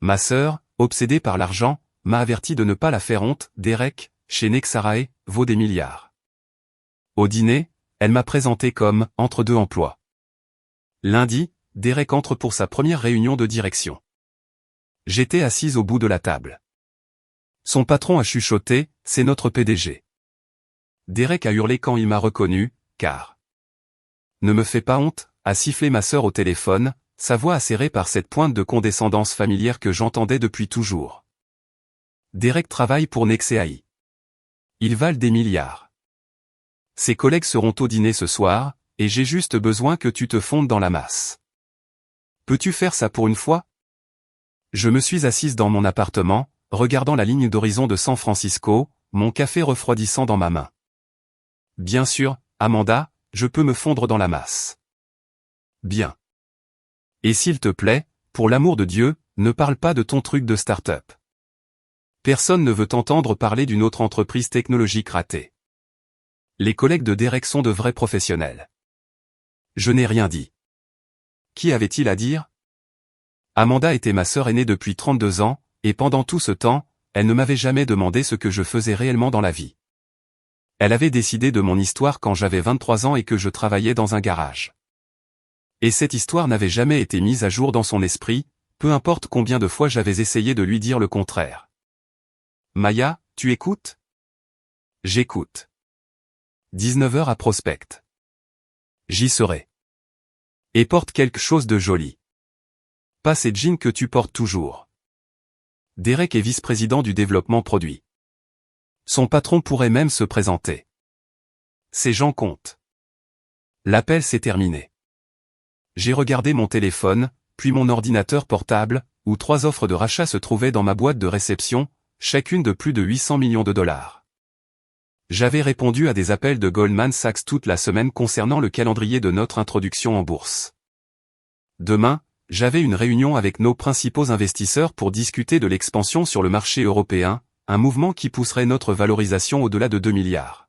Ma sœur, obsédée par l'argent, m'a averti de ne pas la faire honte. Derek, chez Nexarae, vaut des milliards. Au dîner, elle m'a présenté comme « entre deux emplois ». Lundi, Derek entre pour sa première réunion de direction. J'étais assise au bout de la table. Son patron a chuchoté, c'est notre PDG. Derek a hurlé quand il m'a reconnu, car « Ne me fais pas honte », a sifflé ma sœur au téléphone, sa voix acérée par cette pointe de condescendance familière que j'entendais depuis toujours. Derek travaille pour Nexeai. Ils valent des milliards. Ses collègues seront au dîner ce soir, et j'ai juste besoin que tu te fondes dans la masse. Peux-tu faire ça pour une fois? Je me suis assise dans mon appartement, regardant la ligne d'horizon de San Francisco, mon café refroidissant dans ma main. Bien sûr, Amanda, je peux me fondre dans la masse. Bien. Et s'il te plaît, pour l'amour de Dieu, ne parle pas de ton truc de start-up. Personne ne veut entendre parler d'une autre entreprise technologique ratée. Les collègues de Derek sont de vrais professionnels. Je n'ai rien dit. Qui avait-il à dire? Amanda était ma sœur aînée depuis 32 ans, et pendant tout ce temps, elle ne m'avait jamais demandé ce que je faisais réellement dans la vie. Elle avait décidé de mon histoire quand j'avais 23 ans et que je travaillais dans un garage. Et cette histoire n'avait jamais été mise à jour dans son esprit, peu importe combien de fois j'avais essayé de lui dire le contraire. Maya, tu écoutes? J'écoute. 19h à Prospect. J'y serai. Et porte quelque chose de joli. Pas ces jeans que tu portes toujours. Derek est vice-président du développement produit. Son patron pourrait même se présenter. Ces gens comptent. L'appel s'est terminé. J'ai regardé mon téléphone, puis mon ordinateur portable, où 3 offres de rachat se trouvaient dans ma boîte de réception, chacune de plus de 800 millions de dollars. J'avais répondu à des appels de Goldman Sachs toute la semaine concernant le calendrier de notre introduction en bourse. Demain, j'avais une réunion avec nos principaux investisseurs pour discuter de l'expansion sur le marché européen, un mouvement qui pousserait notre valorisation au-delà de 2 milliards.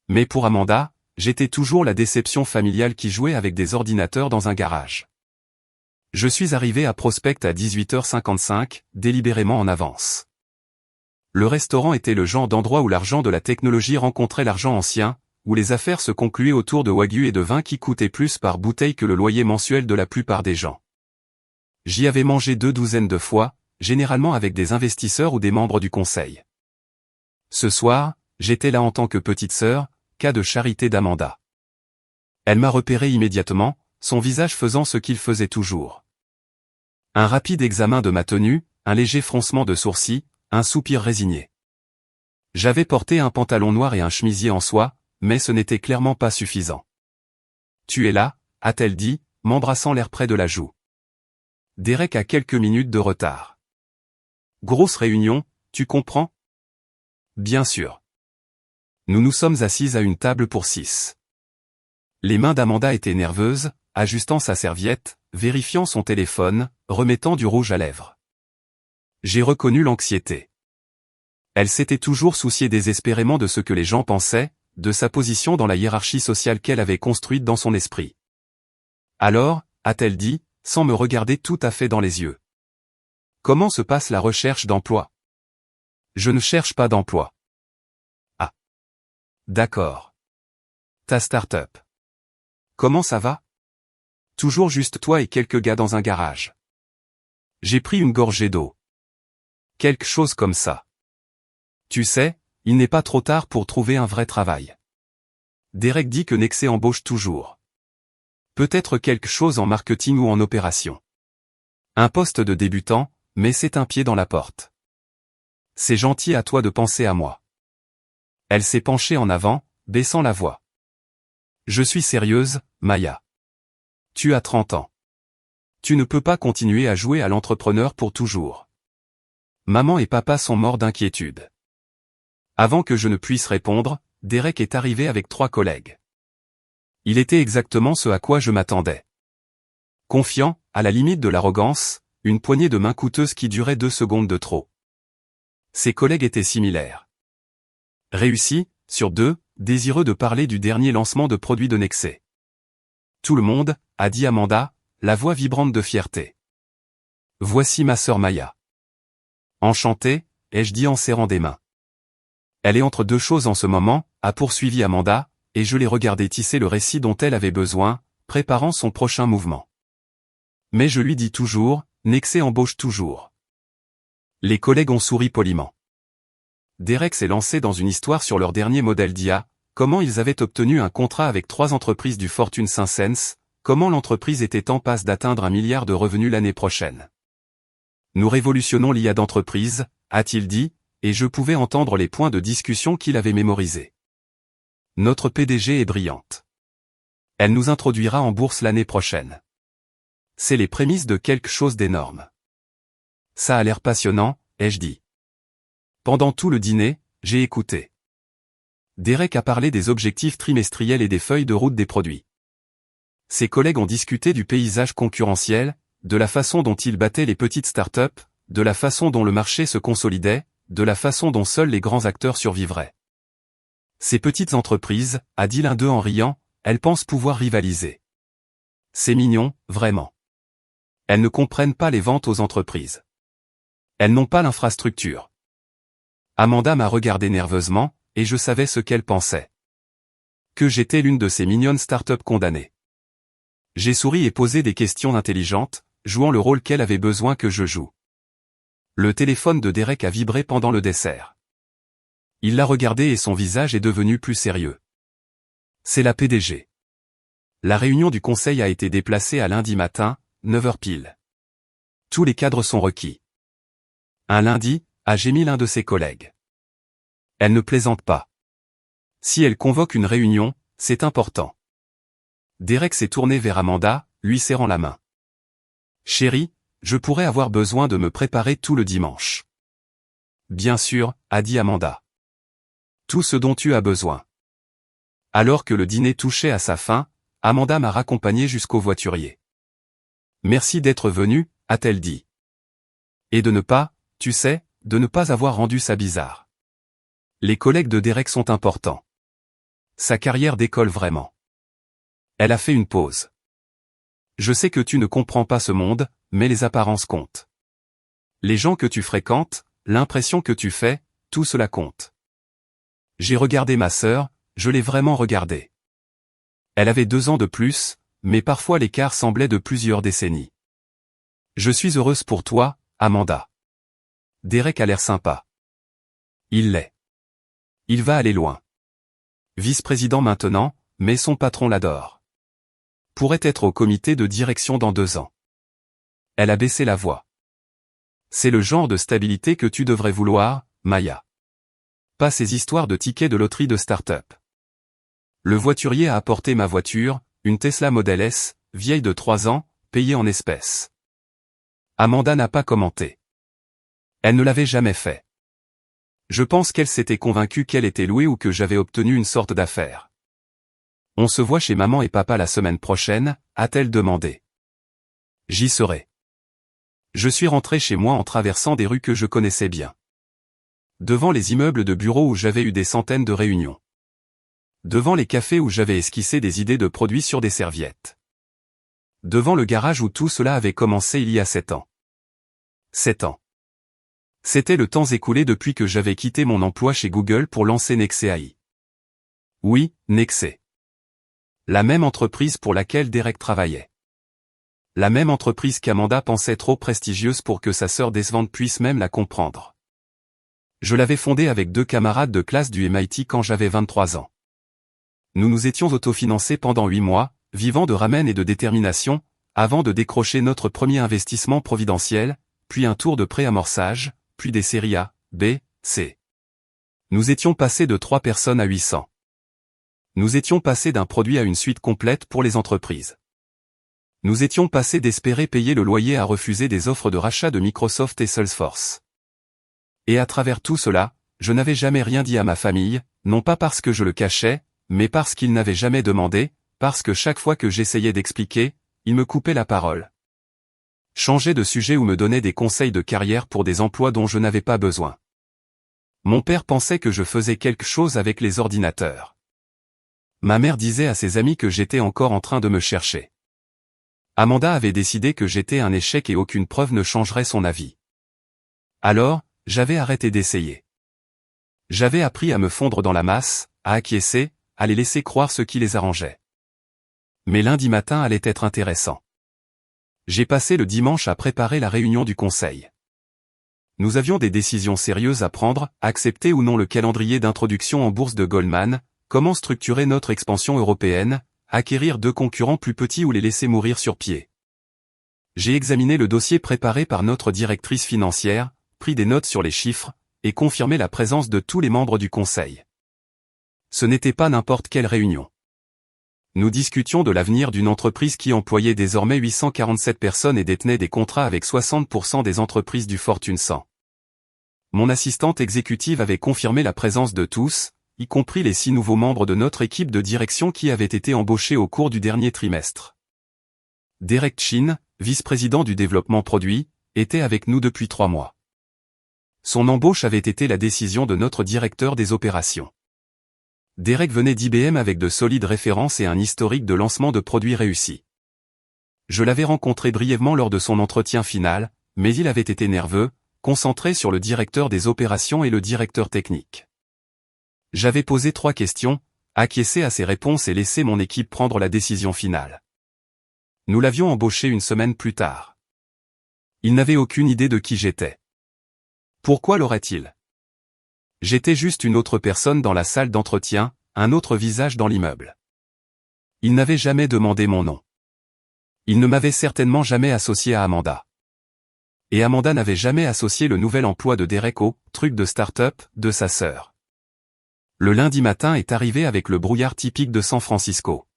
Mais pour Amanda, j'étais toujours la déception familiale qui jouait avec des ordinateurs dans un garage. Je suis arrivé à Prospect à 18h55, délibérément en avance. Le restaurant était le genre d'endroit où l'argent de la technologie rencontrait l'argent ancien, où les affaires se concluaient autour de wagyu et de vin qui coûtaient plus par bouteille que le loyer mensuel de la plupart des gens. J'y avais mangé 2 douzaines de fois, généralement avec des investisseurs ou des membres du conseil. Ce soir, j'étais là en tant que petite sœur, cas de charité d'Amanda. Elle m'a repéré immédiatement, son visage faisant ce qu'il faisait toujours. Un rapide examen de ma tenue, un léger froncement de sourcils, un soupir résigné. J'avais porté un pantalon noir et un chemisier en soie, mais ce n'était clairement pas suffisant. « Tu es là », a-t-elle dit, m'embrassant l'air près de la joue. Derek a quelques minutes de retard. Grosse réunion, tu comprends? Bien sûr. Nous nous sommes assises à une table pour 6. Les mains d'Amanda étaient nerveuses, ajustant sa serviette, vérifiant son téléphone, remettant du rouge à lèvres. J'ai reconnu l'anxiété. Elle s'était toujours souciée désespérément de ce que les gens pensaient, de sa position dans la hiérarchie sociale qu'elle avait construite dans son esprit. Alors, a-t-elle dit, sans me regarder tout à fait dans les yeux. Comment se passe la recherche d'emploi? Je ne cherche pas d'emploi. Ah. D'accord. Ta start-up. Comment ça va? Toujours juste toi et quelques gars dans un garage. J'ai pris une gorgée d'eau. Quelque chose comme ça. Tu sais, il n'est pas trop tard pour trouver un vrai travail. Derek dit que Nexé embauche toujours. Peut-être quelque chose en marketing ou en opération. Un poste de débutant, mais c'est un pied dans la porte. C'est gentil à toi de penser à moi. Elle s'est penchée en avant, baissant la voix. Je suis sérieuse, Maya. Tu as 30 ans. Tu ne peux pas continuer à jouer à l'entrepreneur pour toujours. Maman et papa sont morts d'inquiétude. Avant que je ne puisse répondre, Derek est arrivé avec 3 collègues. Il était exactement ce à quoi je m'attendais. Confiant, à la limite de l'arrogance, une poignée de main coûteuse qui durait 2 secondes de trop. Ses collègues étaient similaires. Réussi, sur 2, désireux de parler du dernier lancement de produits de Nexé. Tout le monde, a dit Amanda, la voix vibrante de fierté. Voici ma sœur Maya. Enchantée, ai-je dit en serrant des mains. Elle est entre deux choses en ce moment, a poursuivi Amanda, et je l'ai regardée tisser le récit dont elle avait besoin, préparant son prochain mouvement. Mais je lui dis toujours, Nexé embauche toujours. Les collègues ont souri poliment. Derek s'est lancé dans une histoire sur leur dernier modèle d'IA, comment ils avaient obtenu un contrat avec 3 entreprises du Fortune 500, comment l'entreprise était en passe d'atteindre 1 milliard de revenus l'année prochaine. Nous révolutionnons l'IA d'entreprise, a-t-il dit, et je pouvais entendre les points de discussion qu'il avait mémorisés. Notre PDG est brillante. Elle nous introduira en bourse l'année prochaine. C'est les prémices de quelque chose d'énorme. Ça a l'air passionnant, ai-je dit. Pendant tout le dîner, j'ai écouté. Derek a parlé des objectifs trimestriels et des feuilles de route des produits. Ses collègues ont discuté du paysage concurrentiel, de la façon dont il battait les petites startups, de la façon dont le marché se consolidait, de la façon dont seuls les grands acteurs survivraient. Ces petites entreprises, a dit l'un d'eux en riant, elles pensent pouvoir rivaliser. C'est mignon, vraiment. Elles ne comprennent pas les ventes aux entreprises. Elles n'ont pas l'infrastructure. Amanda m'a regardé nerveusement, et je savais ce qu'elle pensait. Que j'étais l'une de ces mignonnes startups condamnées. J'ai souri et posé des questions intelligentes, jouant le rôle qu'elle avait besoin que je joue. Le téléphone de Derek a vibré pendant le dessert. Il l'a regardé et son visage est devenu plus sérieux. C'est la PDG. La réunion du conseil a été déplacée à lundi matin, 9h pile. Tous les cadres sont requis. Un lundi, a gémi l'un de ses collègues. Elle ne plaisante pas. Si elle convoque une réunion, c'est important. Derek s'est tourné vers Amanda, lui serrant la main. Chérie, je pourrais avoir besoin de me préparer tout le dimanche. Bien sûr, a dit Amanda. Tout ce dont tu as besoin. Alors que le dîner touchait à sa fin, Amanda m'a raccompagné jusqu'au voiturier. Merci d'être venu, a-t-elle dit. Et de ne pas, tu sais, de ne pas avoir rendu ça bizarre. Les collègues de Derek sont importants. Sa carrière décolle vraiment. Elle a fait une pause. Je sais que tu ne comprends pas ce monde, mais les apparences comptent. Les gens que tu fréquentes, l'impression que tu fais, tout cela compte. J'ai regardé ma sœur, je l'ai vraiment regardée. Elle avait 2 ans de plus, mais parfois l'écart semblait de plusieurs décennies. Je suis heureuse pour toi, Amanda. Derek a l'air sympa. Il l'est. Il va aller loin. Vice-président maintenant, mais son patron l'adore. Pourrait être au comité de direction dans 2 ans. Elle a baissé la voix. C'est le genre de stabilité que tu devrais vouloir, Maya. Pas ces histoires de tickets de loterie de start-up. Le voiturier a apporté ma voiture, une Tesla Model S, vieille de 3 ans, payée en espèces. Amanda n'a pas commenté. Elle ne l'avait jamais fait. Je pense qu'elle s'était convaincue qu'elle était louée ou que j'avais obtenu une sorte d'affaire. On se voit chez maman et papa la semaine prochaine, a-t-elle demandé. J'y serai. Je suis rentré chez moi en traversant des rues que je connaissais bien. Devant les immeubles de bureaux où j'avais eu des centaines de réunions. Devant les cafés où j'avais esquissé des idées de produits sur des serviettes. Devant le garage où tout cela avait commencé il y a 7 ans. 7 ans. C'était le temps écoulé depuis que j'avais quitté mon emploi chez Google pour lancer Nexé AI. Oui, Nexé. La même entreprise pour laquelle Derek travaillait. La même entreprise qu'Amanda pensait trop prestigieuse pour que sa sœur décevante puisse même la comprendre. Je l'avais fondée avec 2 camarades de classe du MIT quand j'avais 23 ans. Nous nous étions autofinancés pendant 8 mois, vivant de ramen et de détermination, avant de décrocher notre premier investissement providentiel, puis un tour de préamorçage, puis des séries A, B, C. Nous étions passés de 3 personnes à 800. Nous étions passés d'un produit à une suite complète pour les entreprises. Nous étions passés d'espérer payer le loyer à refuser des offres de rachat de Microsoft et Salesforce. Et à travers tout cela, je n'avais jamais rien dit à ma famille, non pas parce que je le cachais, mais parce qu'ils n'avaient jamais demandé, parce que chaque fois que j'essayais d'expliquer, ils me coupaient la parole. Changer de sujet ou me donner des conseils de carrière pour des emplois dont je n'avais pas besoin. Mon père pensait que je faisais quelque chose avec les ordinateurs. Ma mère disait à ses amis que j'étais encore en train de me chercher. Amanda avait décidé que j'étais un échec et aucune preuve ne changerait son avis. Alors, j'avais arrêté d'essayer. J'avais appris à me fondre dans la masse, à acquiescer, à les laisser croire ce qui les arrangeait. Mais lundi matin allait être intéressant. J'ai passé le dimanche à préparer la réunion du conseil. Nous avions des décisions sérieuses à prendre, accepter ou non le calendrier d'introduction en bourse de Goldman, comment structurer notre expansion européenne, acquérir 2 concurrents plus petits ou les laisser mourir sur pied. J'ai examiné le dossier préparé par notre directrice financière, pris des notes sur les chiffres, et confirmé la présence de tous les membres du conseil. Ce n'était pas n'importe quelle réunion. Nous discutions de l'avenir d'une entreprise qui employait désormais 847 personnes et détenait des contrats avec 60% des entreprises du Fortune 100. Mon assistante exécutive avait confirmé la présence de tous, y compris les 6 nouveaux membres de notre équipe de direction qui avaient été embauchés au cours du dernier trimestre. Derek Chin, vice-président du développement produit, était avec nous depuis 3 mois. Son embauche avait été la décision de notre directeur des opérations. Derek venait d'IBM avec de solides références et un historique de lancement de produits réussis. Je l'avais rencontré brièvement lors de son entretien final, mais il avait été nerveux, concentré sur le directeur des opérations et le directeur technique. J'avais posé 3 questions, acquiescé à ses réponses et laissé mon équipe prendre la décision finale. Nous l'avions embauché une semaine plus tard. Il n'avait aucune idée de qui j'étais. Pourquoi l'aurait-il? J'étais juste une autre personne dans la salle d'entretien, un autre visage dans l'immeuble. Il n'avait jamais demandé mon nom. Il ne m'avait certainement jamais associé à Amanda. Et Amanda n'avait jamais associé le nouvel emploi de Derek au truc de start-up de sa sœur. Le lundi matin est arrivé avec le brouillard typique de San Francisco.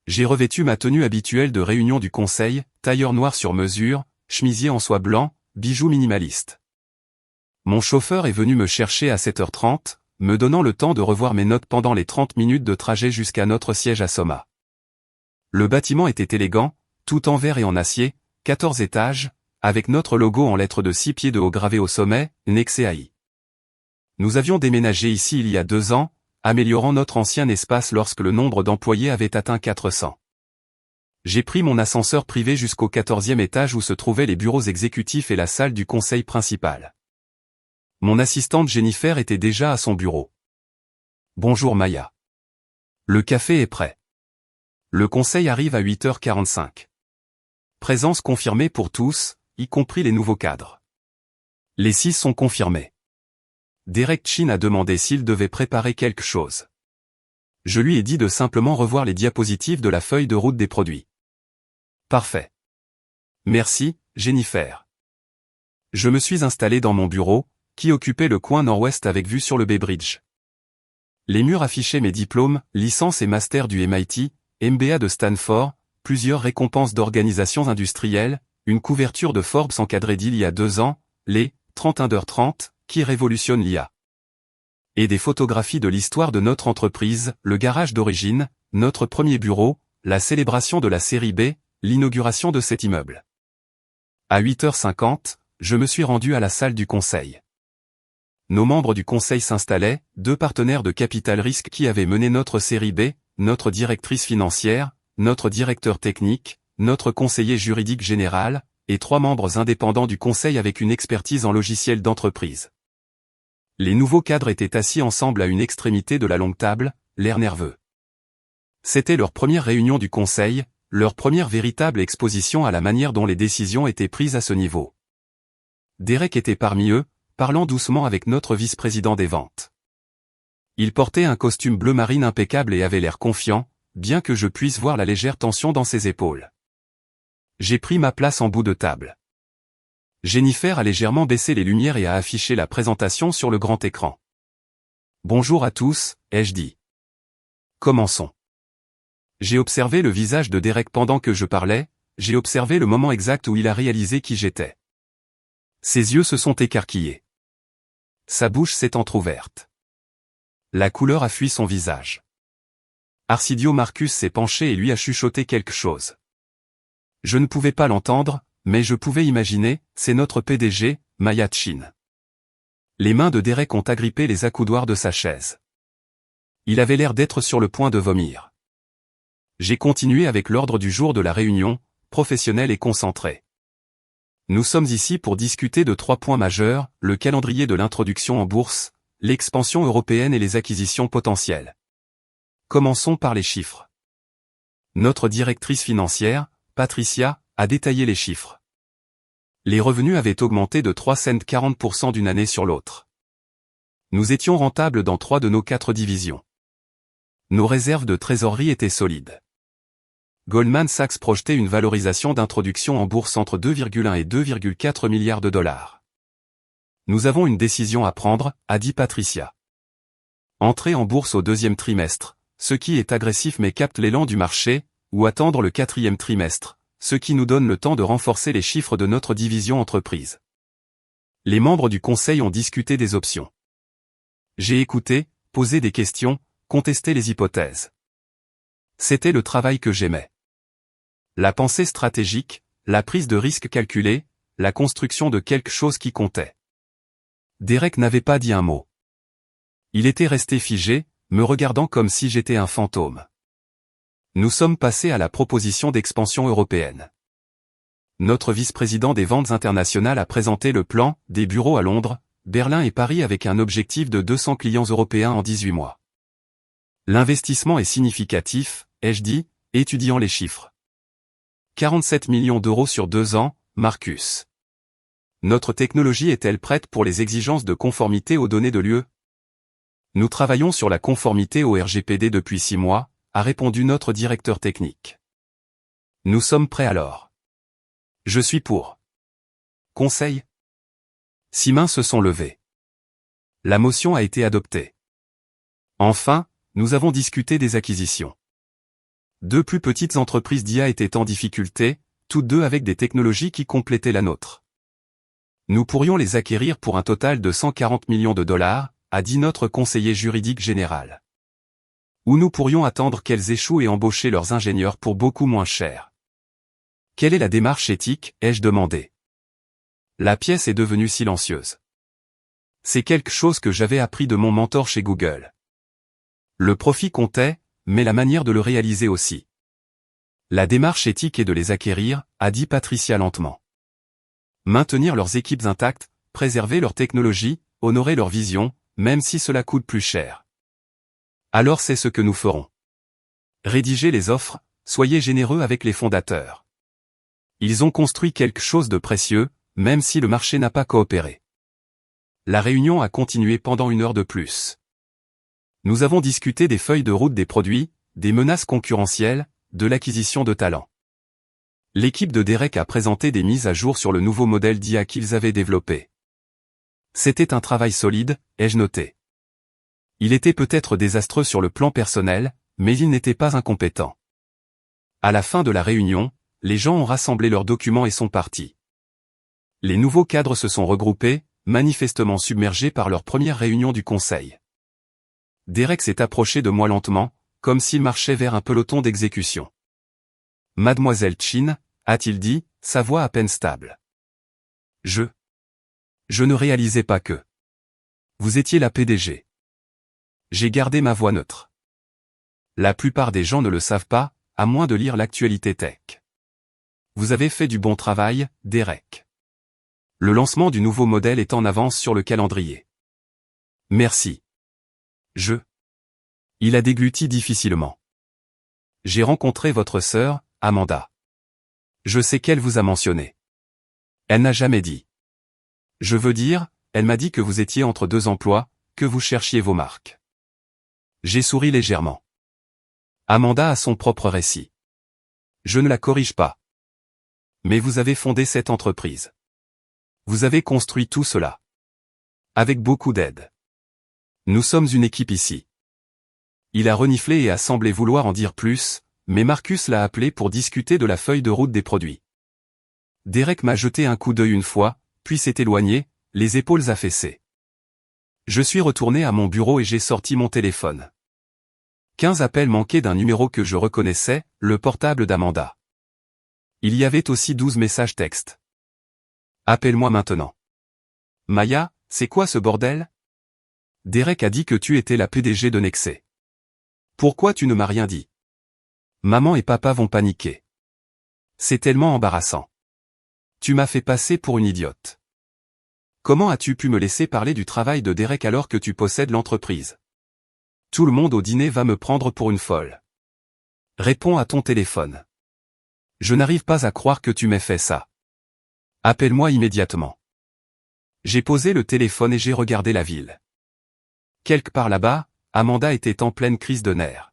J'ai revêtu ma tenue habituelle de réunion du conseil, tailleur noir sur mesure, chemisier en soie blanc, bijoux minimalistes. Mon chauffeur est venu me chercher à 7h30, me donnant le temps de revoir mes notes pendant les 30 minutes de trajet jusqu'à notre siège à Soma. Le bâtiment était élégant, tout en verre et en acier, 14 étages, avec notre logo en lettres de 6 pieds de haut gravé au sommet, Nexeai. Nous avions déménagé ici il y a 2 ans, améliorant notre ancien espace lorsque le nombre d'employés avait atteint 400. J'ai pris mon ascenseur privé jusqu'au 14e étage où se trouvaient les bureaux exécutifs et la salle du conseil principal. Mon assistante Jennifer était déjà à son bureau. Bonjour Maya. Le café est prêt. Le conseil arrive à 8h45. Présence confirmée pour tous, y compris les nouveaux cadres. Les 6 sont confirmés. Derek Chin a demandé s'il devait préparer quelque chose. Je lui ai dit de simplement revoir les diapositives de la feuille de route des produits. Parfait. Merci, Jennifer. Je me suis installé dans mon bureau, qui occupait le coin nord-ouest avec vue sur le Bay Bridge. Les murs affichaient mes diplômes, licences et masters du MIT, MBA de Stanford, plusieurs récompenses d'organisations industrielles, une couverture de Forbes encadrée d'il y a 2 ans, les 30 Under 30, qui révolutionne l'IA. Et des photographies de l'histoire de notre entreprise, le garage d'origine, notre premier bureau, la célébration de la série B, l'inauguration de cet immeuble. À 8h50, je me suis rendu à la salle du conseil. Nos membres du conseil s'installaient, 2 partenaires de capital risque qui avaient mené notre série B, notre directrice financière, notre directeur technique, notre conseiller juridique général, et 3 membres indépendants du conseil avec une expertise en logiciel d'entreprise. Les nouveaux cadres étaient assis ensemble à une extrémité de la longue table, l'air nerveux. C'était leur première réunion du conseil, leur première véritable exposition à la manière dont les décisions étaient prises à ce niveau. Derek était parmi eux, parlant doucement avec notre vice-président des ventes. Il portait un costume bleu marine impeccable et avait l'air confiant, bien que je puisse voir la légère tension dans ses épaules. J'ai pris ma place en bout de table. Jennifer a légèrement baissé les lumières et a affiché la présentation sur le grand écran. Bonjour à tous, ai-je dit. Commençons. J'ai observé le visage de Derek pendant que je parlais, j'ai observé le moment exact où il a réalisé qui j'étais. Ses yeux se sont écarquillés. Sa bouche s'est entr'ouverte. La couleur a fui son visage. Arcidio Marcus s'est penché et lui a chuchoté quelque chose. Je ne pouvais pas l'entendre, mais je pouvais imaginer, c'est notre PDG, Maya Chin. Les mains de Derek ont agrippé les accoudoirs de sa chaise. Il avait l'air d'être sur le point de vomir. J'ai continué avec l'ordre du jour de la réunion, professionnel et concentré. Nous sommes ici pour discuter de 3 points majeurs, le calendrier de l'introduction en bourse, l'expansion européenne et les acquisitions potentielles. Commençons par les chiffres. Notre directrice financière, Patricia, a détaillé les chiffres. Les revenus avaient augmenté de 340% d'une année sur l'autre. Nous étions rentables dans 3 de nos 4 divisions. Nos réserves de trésorerie étaient solides. Goldman Sachs projetait une valorisation d'introduction en bourse entre 2,1 et 2,4 milliards de dollars. Nous avons une décision à prendre, a dit Patricia. Entrer en bourse au 2e trimestre, ce qui est agressif mais capte l'élan du marché, ou attendre le 4e trimestre, ce qui nous donne le temps de renforcer les chiffres de notre division entreprise. Les membres du conseil ont discuté des options. J'ai écouté, posé des questions, contesté les hypothèses. C'était le travail que j'aimais. La pensée stratégique, la prise de risque calculée, la construction de quelque chose qui comptait. Derek n'avait pas dit un mot. Il était resté figé, me regardant comme si j'étais un fantôme. Nous sommes passés à la proposition d'expansion européenne. Notre vice-président des ventes internationales a présenté le plan, des bureaux à Londres, Berlin et Paris avec un objectif de 200 clients européens en 18 mois. L'investissement est significatif, ai-je dit, étudiant les chiffres. 47 millions d'euros sur 2 ans, Marcus. Notre technologie est-elle prête pour les exigences de conformité aux données de l'UE? Nous travaillons sur la conformité au RGPD depuis 6 mois, a répondu notre directeur technique. Nous sommes prêts alors. Je suis pour. Conseil? 6 mains se sont levées. La motion a été adoptée. Enfin, nous avons discuté des acquisitions. 2 plus petites entreprises d'IA étaient en difficulté, toutes 2 avec des technologies qui complétaient la nôtre. Nous pourrions les acquérir pour un total de 140 millions de dollars, a dit notre conseiller juridique général. Ou nous pourrions attendre qu'elles échouent et embaucher leurs ingénieurs pour beaucoup moins cher. Quelle est la démarche éthique, ai-je demandé. La pièce est devenue silencieuse. C'est quelque chose que j'avais appris de mon mentor chez Google. Le profit comptait, mais la manière de le réaliser aussi. La démarche éthique est de les acquérir, a dit Patricia lentement. Maintenir leurs équipes intactes, préserver leur technologie, honorer leur vision, même si cela coûte plus cher. Alors c'est ce que nous ferons. Rédigez les offres, soyez généreux avec les fondateurs. Ils ont construit quelque chose de précieux, même si le marché n'a pas coopéré. La réunion a continué pendant 1 heure de plus. Nous avons discuté des feuilles de route des produits, des menaces concurrentielles, de l'acquisition de talents. L'équipe de Derek a présenté des mises à jour sur le nouveau modèle d'IA qu'ils avaient développé. C'était un travail solide, ai-je noté. Il était peut-être désastreux sur le plan personnel, mais il n'était pas incompétent. À la fin de la réunion, les gens ont rassemblé leurs documents et sont partis. Les nouveaux cadres se sont regroupés, manifestement submergés par leur première réunion du conseil. Derek s'est approché de moi lentement, comme s'il marchait vers un peloton d'exécution. Mademoiselle Chin, a-t-il dit, sa voix à peine stable. Je ne réalisais pas que vous étiez la PDG. J'ai gardé ma voix neutre. La plupart des gens ne le savent pas, à moins de lire l'actualité tech. Vous avez fait du bon travail, Derek. Le lancement du nouveau modèle est en avance sur le calendrier. Merci. Il a dégluti difficilement. J'ai rencontré votre sœur, Amanda. Je sais qu'elle vous a mentionné. Elle n'a jamais dit. Je veux dire, elle m'a dit que vous étiez entre 2 emplois, que vous cherchiez vos marques. J'ai souri légèrement. Amanda a son propre récit. Je ne la corrige pas. Mais vous avez fondé cette entreprise. Vous avez construit tout cela. Avec beaucoup d'aide. Nous sommes une équipe ici. Il a reniflé et a semblé vouloir en dire plus, mais Marcus l'a appelé pour discuter de la feuille de route des produits. Derek m'a jeté un coup d'œil une fois, puis s'est éloigné, les épaules affaissées. Je suis retourné à mon bureau et j'ai sorti mon téléphone. 15 appels manqués d'un numéro que je reconnaissais, le portable d'Amanda. Il y avait aussi 12 messages textes. Appelle-moi maintenant. Maya, c'est quoi ce bordel? Derek a dit que tu étais la PDG de Nexé. Pourquoi tu ne m'as rien dit? Maman et papa vont paniquer. C'est tellement embarrassant. Tu m'as fait passer pour une idiote. Comment as-tu pu me laisser parler du travail de Derek alors que tu possèdes l'entreprise? Tout le monde au dîner va me prendre pour une folle. Réponds à ton téléphone. Je n'arrive pas à croire que tu m'aies fait ça. Appelle-moi immédiatement. J'ai posé le téléphone et j'ai regardé la ville. Quelque part là-bas, Amanda était en pleine crise de nerfs.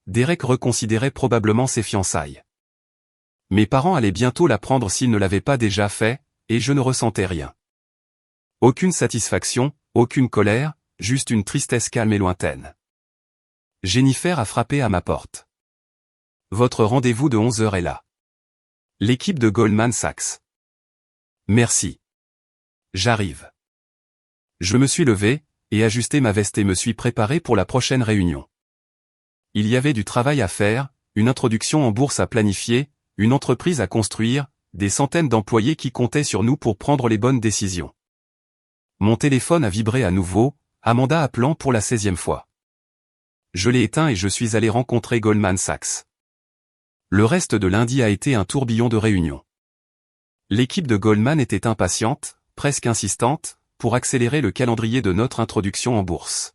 Derek reconsidérait probablement ses fiançailles. Mes parents allaient bientôt la prendre s'ils ne l'avaient pas déjà fait, et je ne ressentais rien. Aucune satisfaction, aucune colère, juste une tristesse calme et lointaine. Jennifer a frappé à ma porte. Votre rendez-vous de 11h est là. L'équipe de Goldman Sachs. Merci. J'arrive. Je me suis levé, et ajusté ma veste et me suis préparé pour la prochaine réunion. Il y avait du travail à faire, une introduction en bourse à planifier, une entreprise à construire, des centaines d'employés qui comptaient sur nous pour prendre les bonnes décisions. Mon téléphone a vibré à nouveau, Amanda appelant pour la 16e fois. Je l'ai éteint et je suis allé rencontrer Goldman Sachs. Le reste de lundi a été un tourbillon de réunions. L'équipe de Goldman était impatiente, presque insistante, pour accélérer le calendrier de notre introduction en bourse.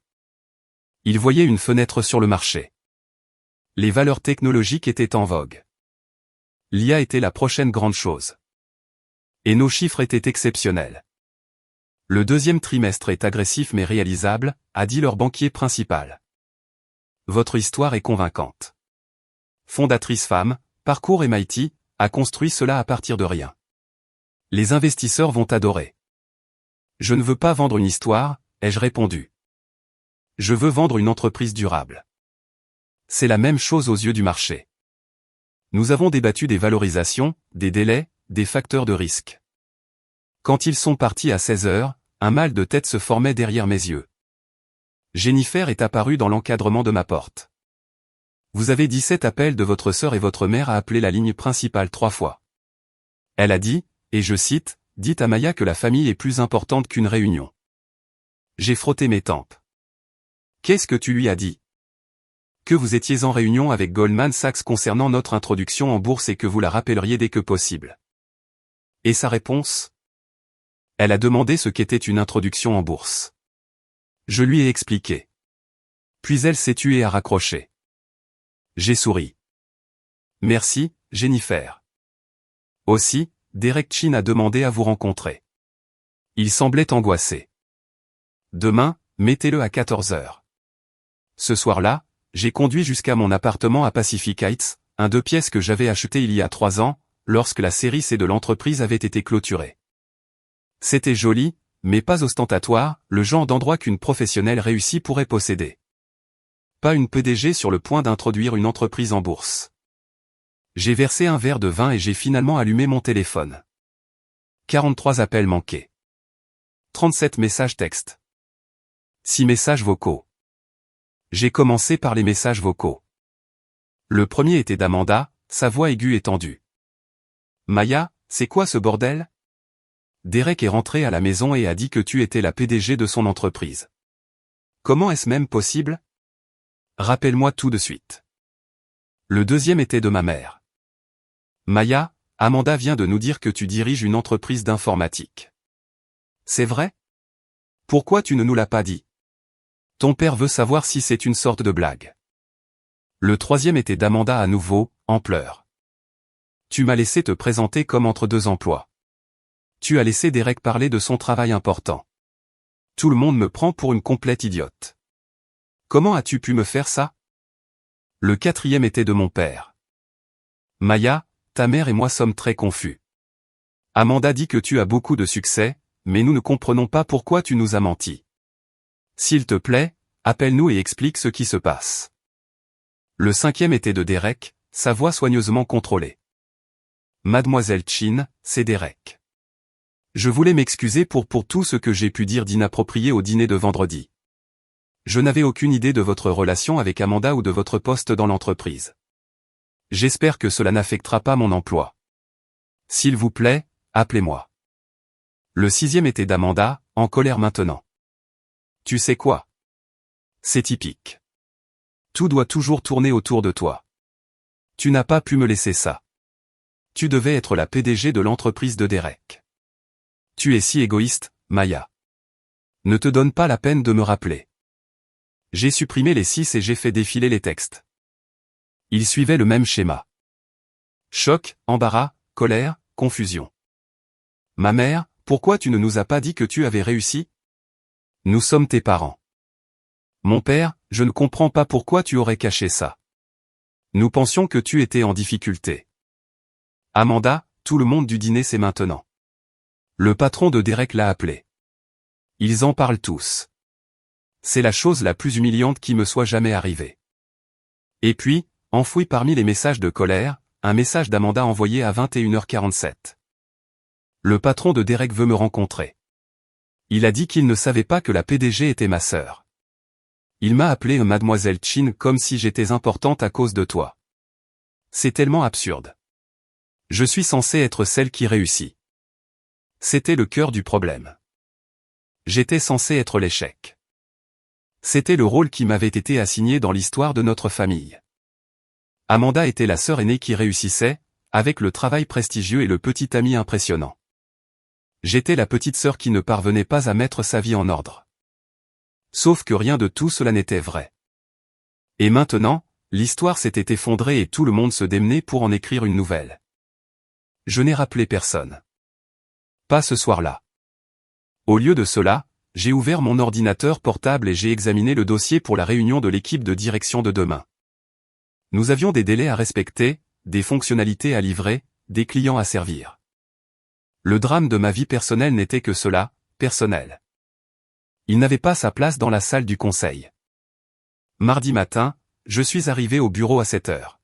Ils voyaient une fenêtre sur le marché. Les valeurs technologiques étaient en vogue. L'IA était la prochaine grande chose. Et nos chiffres étaient exceptionnels. Le deuxième trimestre est agressif mais réalisable, a dit leur banquier principal. Votre histoire est convaincante. Fondatrice femme, parcours MIT, a construit cela à partir de rien. Les investisseurs vont adorer. Je ne veux pas vendre une histoire, ai-je répondu. Je veux vendre une entreprise durable. C'est la même chose aux yeux du marché. Nous avons débattu des valorisations, des délais, des facteurs de risque. Quand ils sont partis à 16h, un mal de tête se formait derrière mes yeux. Jennifer est apparue dans l'encadrement de ma porte. Vous avez 17 appels de votre sœur et votre mère a appelé la ligne principale 3 fois. Elle a dit, et je cite, « Dites à Maya que la famille est plus importante qu'une réunion. » J'ai frotté mes tempes. Qu'est-ce que tu lui as dit? Que vous étiez en réunion avec Goldman Sachs concernant notre introduction en bourse et que vous la rappelleriez dès que possible. Et sa réponse? Elle a demandé ce qu'était une introduction en bourse. Je lui ai expliqué. Puis elle s'est tue et a raccroché. J'ai souri. Merci, Jennifer. Aussi, Derek Chin a demandé à vous rencontrer. Il semblait angoissé. Demain, mettez-le à 14h. Ce soir-là, j'ai conduit jusqu'à mon appartement à Pacific Heights, un 2 pièces que j'avais acheté il y a 3 ans, lorsque la série C de l'entreprise avait été clôturée. C'était joli, mais pas ostentatoire, le genre d'endroit qu'une professionnelle réussie pourrait posséder. Pas une PDG sur le point d'introduire une entreprise en bourse. J'ai versé un verre de vin et j'ai finalement allumé mon téléphone. 43 appels manqués. 37 messages textes. 6 messages vocaux. J'ai commencé par les messages vocaux. Le premier était d'Amanda, sa voix aiguë et tendue. Maya, c'est quoi ce bordel? Derek est rentré à la maison et a dit que tu étais la PDG de son entreprise. Comment est-ce même possible? Rappelle-moi tout de suite. Le deuxième était de ma mère. Maya, Amanda vient de nous dire que tu diriges une entreprise d'informatique. C'est vrai? Pourquoi tu ne nous l'as pas dit? Ton père veut savoir si c'est une sorte de blague. Le troisième était d'Amanda à nouveau, en pleurs. Tu m'as laissé te présenter comme entre deux emplois. Tu as laissé Derek parler de son travail important. Tout le monde me prend pour une complète idiote. Comment as-tu pu me faire ça? Le quatrième était de mon père. Maya, ta mère et moi sommes très confus. Amanda dit que tu as beaucoup de succès, mais nous ne comprenons pas pourquoi tu nous as menti. S'il te plaît, appelle-nous et explique ce qui se passe. Le cinquième était de Derek, sa voix soigneusement contrôlée. Mademoiselle Chin, c'est Derek. Je voulais m'excuser pour tout ce que j'ai pu dire d'inapproprié au dîner de vendredi. Je n'avais aucune idée de votre relation avec Amanda ou de votre poste dans l'entreprise. J'espère que cela n'affectera pas mon emploi. S'il vous plaît, appelez-moi. Le sixième était d'Amanda, en colère maintenant. Tu sais quoi? C'est typique. Tout doit toujours tourner autour de toi. Tu n'as pas pu me laisser ça. Tu devais être la PDG de l'entreprise de Derek. Tu es si égoïste, Maya. Ne te donne pas la peine de me rappeler. J'ai supprimé les 6 et j'ai fait défiler les textes. Ils suivaient le même schéma. Choc, embarras, colère, confusion. Ma mère, pourquoi tu ne nous as pas dit que tu avais réussi? Nous sommes tes parents. Mon père, je ne comprends pas pourquoi tu aurais caché ça. Nous pensions que tu étais en difficulté. Amanda, tout le monde du dîner sait maintenant. Le patron de Derek l'a appelé. Ils en parlent tous. C'est la chose la plus humiliante qui me soit jamais arrivée. Et puis, enfoui parmi les messages de colère, un message d'Amanda envoyé à 21h47. Le patron de Derek veut me rencontrer. Il a dit qu'il ne savait pas que la PDG était ma sœur. Il m'a appelé Mademoiselle Chin comme si j'étais importante à cause de toi. C'est tellement absurde. Je suis censée être celle qui réussit. C'était le cœur du problème. J'étais censée être l'échec. C'était le rôle qui m'avait été assigné dans l'histoire de notre famille. Amanda était la sœur aînée qui réussissait, avec le travail prestigieux et le petit ami impressionnant. J'étais la petite sœur qui ne parvenait pas à mettre sa vie en ordre. Sauf que rien de tout cela n'était vrai. Et maintenant, l'histoire s'était effondrée et tout le monde se démenait pour en écrire une nouvelle. Je n'ai rappelé personne. Pas ce soir-là. Au lieu de cela, j'ai ouvert mon ordinateur portable et j'ai examiné le dossier pour la réunion de l'équipe de direction de demain. Nous avions des délais à respecter, des fonctionnalités à livrer, des clients à servir. Le drame de ma vie personnelle n'était que cela, personnel. Il n'avait pas sa place dans la salle du conseil. Mardi matin, je suis arrivé au bureau à 7 heures.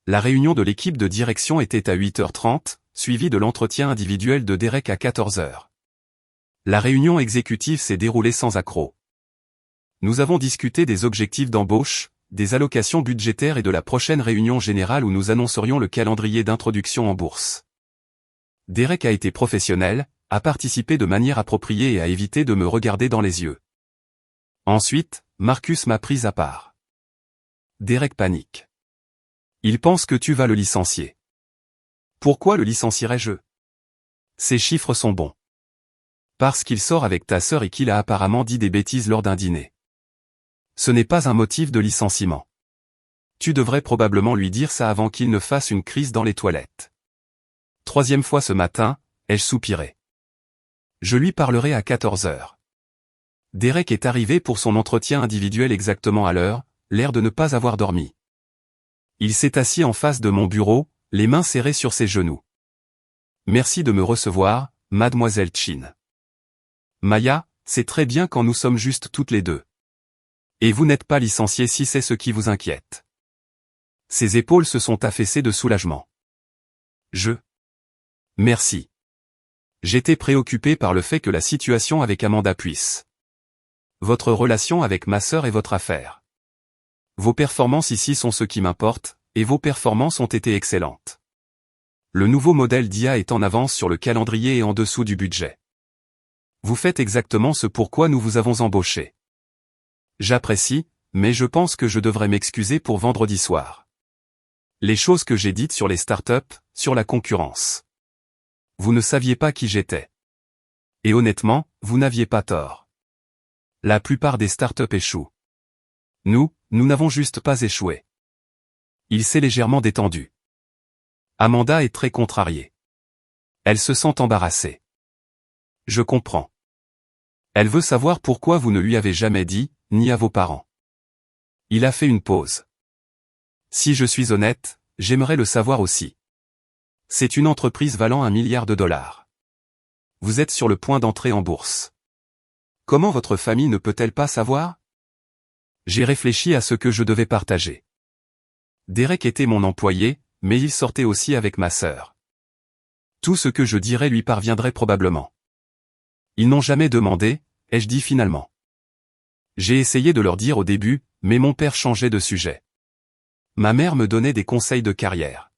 La réunion de l'équipe de direction était à 8h30, suivie de l'entretien individuel de Derek à 14h. La réunion exécutive s'est déroulée sans accroc. Nous avons discuté des objectifs d'embauche, des allocations budgétaires et de la prochaine réunion générale où nous annoncerions le calendrier d'introduction en bourse. Derek a été professionnel, a participé de manière appropriée et a évité de me regarder dans les yeux. Ensuite, Marcus m'a pris à part. Derek panique. Il pense que tu vas le licencier. Pourquoi le licencierais-je? Ses chiffres sont bons. Parce qu'il sort avec ta sœur et qu'il a apparemment dit des bêtises lors d'un dîner. Ce n'est pas un motif de licenciement. Tu devrais probablement lui dire ça avant qu'il ne fasse une crise dans les toilettes. 3e fois ce matin, ai-je soupiré. Je lui parlerai à 14h. Derek est arrivé pour son entretien individuel exactement à l'heure, l'air de ne pas avoir dormi. Il s'est assis en face de mon bureau, les mains serrées sur ses genoux. Merci de me recevoir, Mademoiselle Chin. Maya, c'est très bien quand nous sommes juste toutes les deux. Et vous n'êtes pas licenciée si c'est ce qui vous inquiète. Ses épaules se sont affaissées de soulagement. Merci. J'étais préoccupé par le fait que la situation avec Amanda puisse. Votre relation avec ma sœur est votre affaire. Vos performances ici sont ce qui m'importe, et vos performances ont été excellentes. Le nouveau modèle d'IA est en avance sur le calendrier et en dessous du budget. Vous faites exactement ce pourquoi nous vous avons embauché. J'apprécie, mais je pense que je devrais m'excuser pour vendredi soir. Les choses que j'ai dites sur les startups, sur la concurrence. Vous ne saviez pas qui j'étais. Et honnêtement, vous n'aviez pas tort. La plupart des startups échouent. Nous n'avons juste pas échoué. Il s'est légèrement détendu. Amanda est très contrariée. Elle se sent embarrassée. Je comprends. Elle veut savoir pourquoi vous ne lui avez jamais dit, ni à vos parents. Il a fait une pause. Si je suis honnête, j'aimerais le savoir aussi. C'est une entreprise valant $1 milliard. Vous êtes sur le point d'entrer en bourse. Comment votre famille ne peut-elle pas savoir? J'ai réfléchi à ce que je devais partager. Derek était mon employé, mais il sortait aussi avec ma sœur. Tout ce que je dirais lui parviendrait probablement. Ils n'ont jamais demandé, ai-je dit finalement. J'ai essayé de leur dire au début, mais mon père changeait de sujet. Ma mère me donnait des conseils de carrière.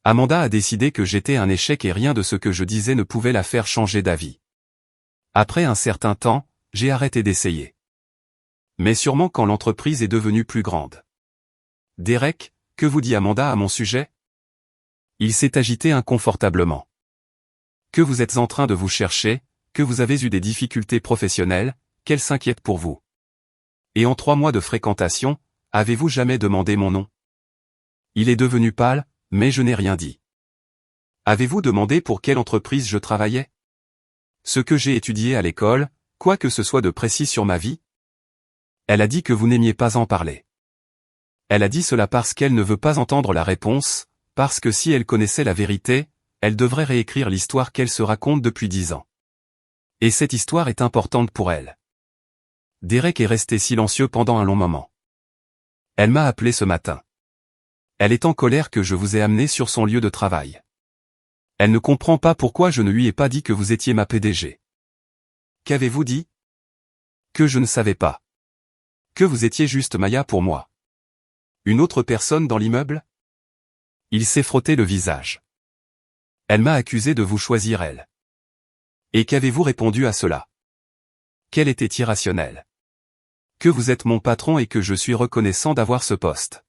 Amanda a décidé que j'étais un échec et rien de ce que je disais ne pouvait la faire changer d'avis. Après un certain temps, j'ai arrêté d'essayer. Mais sûrement quand l'entreprise est devenue plus grande. Derek, que vous dit Amanda à mon sujet? Il s'est agité inconfortablement. Que vous êtes en train de vous chercher, que vous avez eu des difficultés professionnelles, qu'elle s'inquiète pour vous. Et en 3 mois de fréquentation, avez-vous jamais demandé mon nom? Il est devenu pâle, mais je n'ai rien dit. Avez-vous demandé pour quelle entreprise je travaillais? Ce que j'ai étudié à l'école, quoi que ce soit de précis sur ma vie? Elle a dit que vous n'aimiez pas en parler. Elle a dit cela parce qu'elle ne veut pas entendre la réponse, parce que si elle connaissait la vérité, elle devrait réécrire l'histoire qu'elle se raconte depuis 10 ans. Et cette histoire est importante pour elle. Derek est resté silencieux pendant un long moment. Elle m'a appelé ce matin. Elle est en colère que je vous ai amené sur son lieu de travail. Elle ne comprend pas pourquoi je ne lui ai pas dit que vous étiez ma PDG. Qu'avez-vous dit? Que je ne savais pas. Que vous étiez juste Maya pour moi. Une autre personne dans l'immeuble? Il s'est frotté le visage. Elle m'a accusé de vous choisir elle. Et qu'avez-vous répondu à cela? Qu'elle était irrationnelle. Que vous êtes mon patron et que je suis reconnaissant d'avoir ce poste.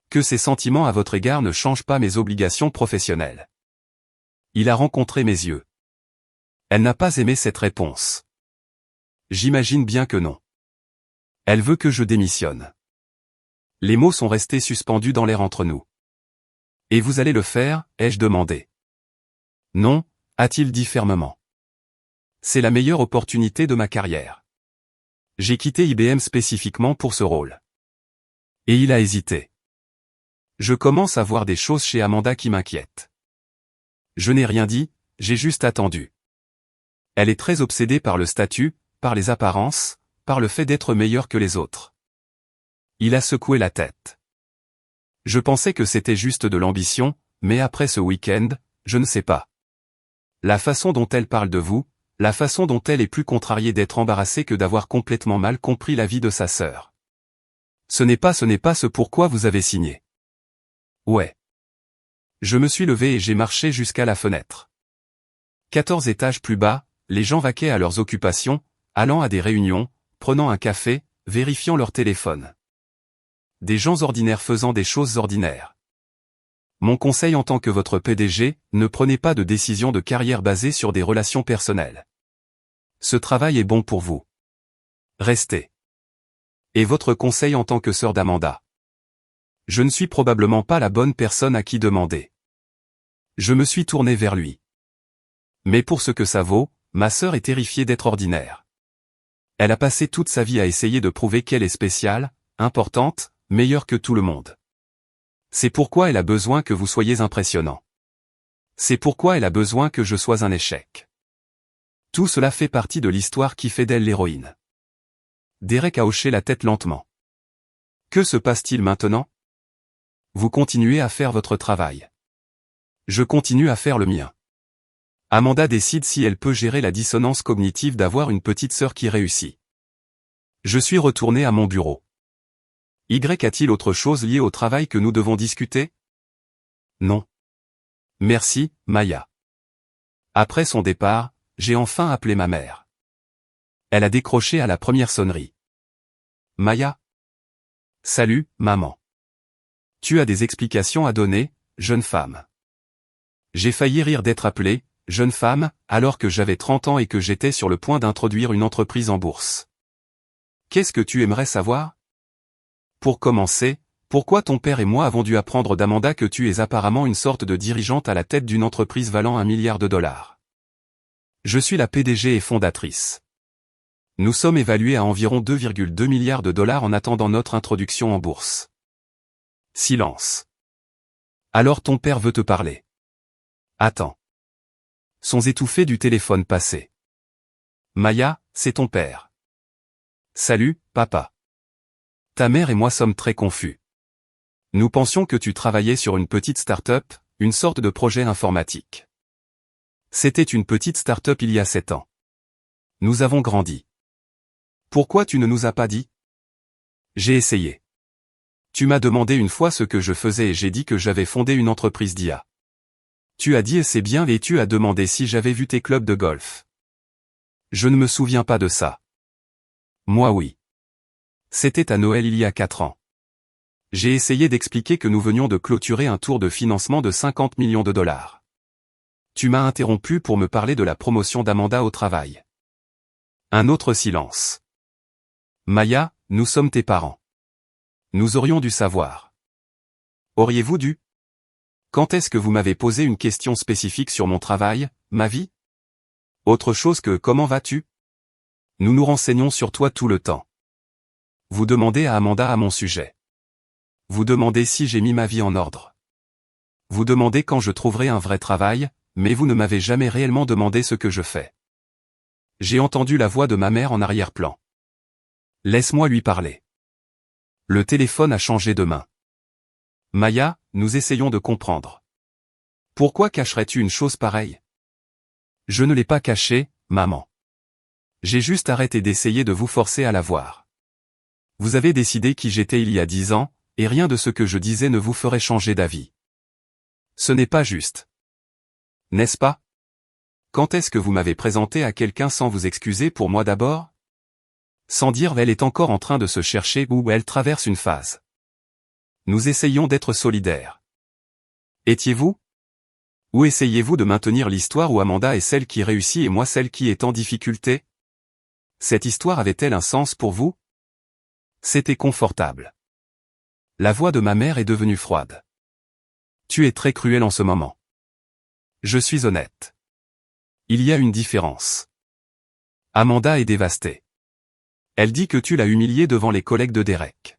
Que ces sentiments à votre égard ne changent pas mes obligations professionnelles. Il a rencontré mes yeux. Elle n'a pas aimé cette réponse. J'imagine bien que non. Elle veut que je démissionne. Les mots sont restés suspendus dans l'air entre nous. Et vous allez le faire, ai-je demandé. Non, a-t-il dit fermement. C'est la meilleure opportunité de ma carrière. J'ai quitté IBM spécifiquement pour ce rôle. Et il a hésité. Je commence à voir des choses chez Amanda qui m'inquiètent. Je n'ai rien dit, j'ai juste attendu. Elle est très obsédée par le statut, par les apparences, par le fait d'être meilleure que les autres. Il a secoué la tête. Je pensais que c'était juste de l'ambition, mais après ce week-end, je ne sais pas. La façon dont elle parle de vous, la façon dont elle est plus contrariée d'être embarrassée que d'avoir complètement mal compris la vie de sa sœur. Ce n'est pas ce pourquoi vous avez signé. Ouais. Je me suis levé et j'ai marché jusqu'à la fenêtre. 14 étages plus bas, les gens vaquaient à leurs occupations, allant à des réunions, prenant un café, vérifiant leur téléphone. Des gens ordinaires faisant des choses ordinaires. Mon conseil en tant que votre PDG, ne prenez pas de décision de carrière basée sur des relations personnelles. Ce travail est bon pour vous. Restez. Et votre conseil en tant que sœur d'Amanda. Je ne suis probablement pas la bonne personne à qui demander. Je me suis tourné vers lui. Mais pour ce que ça vaut, ma sœur est terrifiée d'être ordinaire. Elle a passé toute sa vie à essayer de prouver qu'elle est spéciale, importante, meilleure que tout le monde. C'est pourquoi elle a besoin que vous soyez impressionnant. C'est pourquoi elle a besoin que je sois un échec. Tout cela fait partie de l'histoire qui fait d'elle l'héroïne. Derek a hoché la tête lentement. Que se passe-t-il maintenant? Vous continuez à faire votre travail. Je continue à faire le mien. Amanda décide si elle peut gérer la dissonance cognitive d'avoir une petite sœur qui réussit. Je suis retourné à mon bureau. Y a-t-il autre chose liée au travail que nous devons discuter? Non. Merci, Maya. Après son départ, j'ai enfin appelé ma mère. Elle a décroché à la première sonnerie. Maya? Salut, maman. Tu as des explications à donner, jeune femme. J'ai failli rire d'être appelée, jeune femme, alors que j'avais 30 ans et que j'étais sur le point d'introduire une entreprise en bourse. Qu'est-ce que tu aimerais savoir? Pour commencer, pourquoi ton père et moi avons dû apprendre d'Amanda que tu es apparemment une sorte de dirigeante à la tête d'une entreprise valant $1 milliard? Je suis la PDG et fondatrice. Nous sommes évalués à environ $2,2 milliards en attendant notre introduction en bourse. Silence. Alors ton père veut te parler. Attends. Sons étouffés du téléphone passé. Maya, c'est ton père. Salut, papa. Ta mère et moi sommes très confus. Nous pensions que tu travaillais sur une petite start-up, une sorte de projet informatique. C'était une petite start-up il y a 7 ans. Nous avons grandi. Pourquoi tu ne nous as pas dit? J'ai essayé. Tu m'as demandé une fois ce que je faisais et j'ai dit que j'avais fondé une entreprise d'IA. Tu as dit c'est bien et tu as demandé si j'avais vu tes clubs de golf. Je ne me souviens pas de ça. Moi oui. C'était à Noël il y a 4 ans. J'ai essayé d'expliquer que nous venions de clôturer un tour de financement de 50 millions de dollars. Tu m'as interrompu pour me parler de la promotion d'Amanda au travail. Un autre silence. Maya, nous sommes tes parents. Nous aurions dû savoir. Auriez-vous dû? Quand est-ce que vous m'avez posé une question spécifique sur mon travail, ma vie? Autre chose que comment vas-tu? Nous nous renseignons sur toi tout le temps. Vous demandez à Amanda à mon sujet. Vous demandez si j'ai mis ma vie en ordre. Vous demandez quand je trouverai un vrai travail, mais vous ne m'avez jamais réellement demandé ce que je fais. J'ai entendu la voix de ma mère en arrière-plan. Laisse-moi lui parler. Le téléphone a changé de main. Maya, nous essayons de comprendre. Pourquoi cacherais-tu une chose pareille? Je ne l'ai pas caché, maman. J'ai juste arrêté d'essayer de vous forcer à la voir. Vous avez décidé qui j'étais il y a 10 ans, et rien de ce que je disais ne vous ferait changer d'avis. Ce n'est pas juste. N'est-ce pas? Quand est-ce que vous m'avez présenté à quelqu'un sans vous excuser pour moi d'abord? Sans dire elle est encore en train de se chercher ou elle traverse une phase. Nous essayons d'être solidaires. Étiez-vous? Ou essayez-vous de maintenir l'histoire où Amanda est celle qui réussit et moi celle qui est en difficulté? Cette histoire avait-elle un sens pour vous? C'était confortable. La voix de ma mère est devenue froide. Tu es très cruel en ce moment. Je suis honnête. Il y a une différence. Amanda est dévastée. Elle dit que tu l'as humiliée devant les collègues de Derek.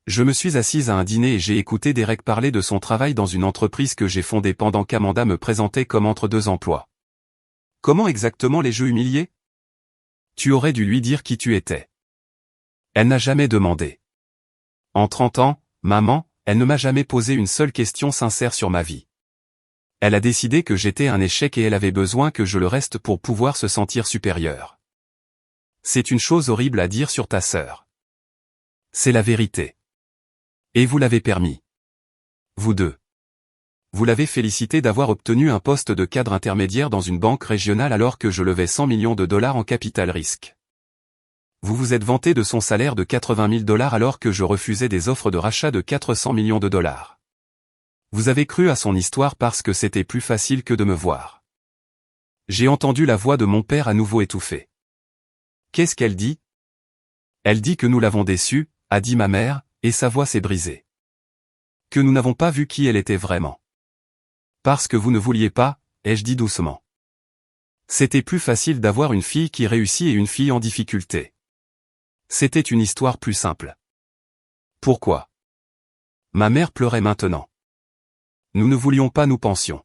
Je me suis assise à un dîner et j'ai écouté Derek parler de son travail dans une entreprise que j'ai fondée pendant qu'Amanda me présentait comme entre deux emplois. Comment exactement les jeux humiliés? Tu aurais dû lui dire qui tu étais. Elle n'a jamais demandé. En 30 ans, maman, elle ne m'a jamais posé une seule question sincère sur ma vie. Elle a décidé que j'étais un échec et elle avait besoin que je le reste pour pouvoir se sentir supérieure. C'est une chose horrible à dire sur ta sœur. C'est la vérité. Et vous l'avez permis. Vous deux. Vous l'avez félicité d'avoir obtenu un poste de cadre intermédiaire dans une banque régionale alors que je levais 100 millions de dollars en capital risque. Vous vous êtes vanté de son salaire de 80 000 dollars alors que je refusais des offres de rachat de 400 millions de dollars. Vous avez cru à son histoire parce que c'était plus facile que de me voir. J'ai entendu la voix de mon père à nouveau étouffée. Qu'est-ce qu'elle dit? Elle dit que nous l'avons déçue, a dit ma mère, et sa voix s'est brisée. Que nous n'avons pas vu qui elle était vraiment. Parce que vous ne vouliez pas, ai-je dit doucement. C'était plus facile d'avoir une fille qui réussit et une fille en difficulté. C'était une histoire plus simple. Pourquoi? Ma mère pleurait maintenant. Nous ne voulions pas, nous pensions.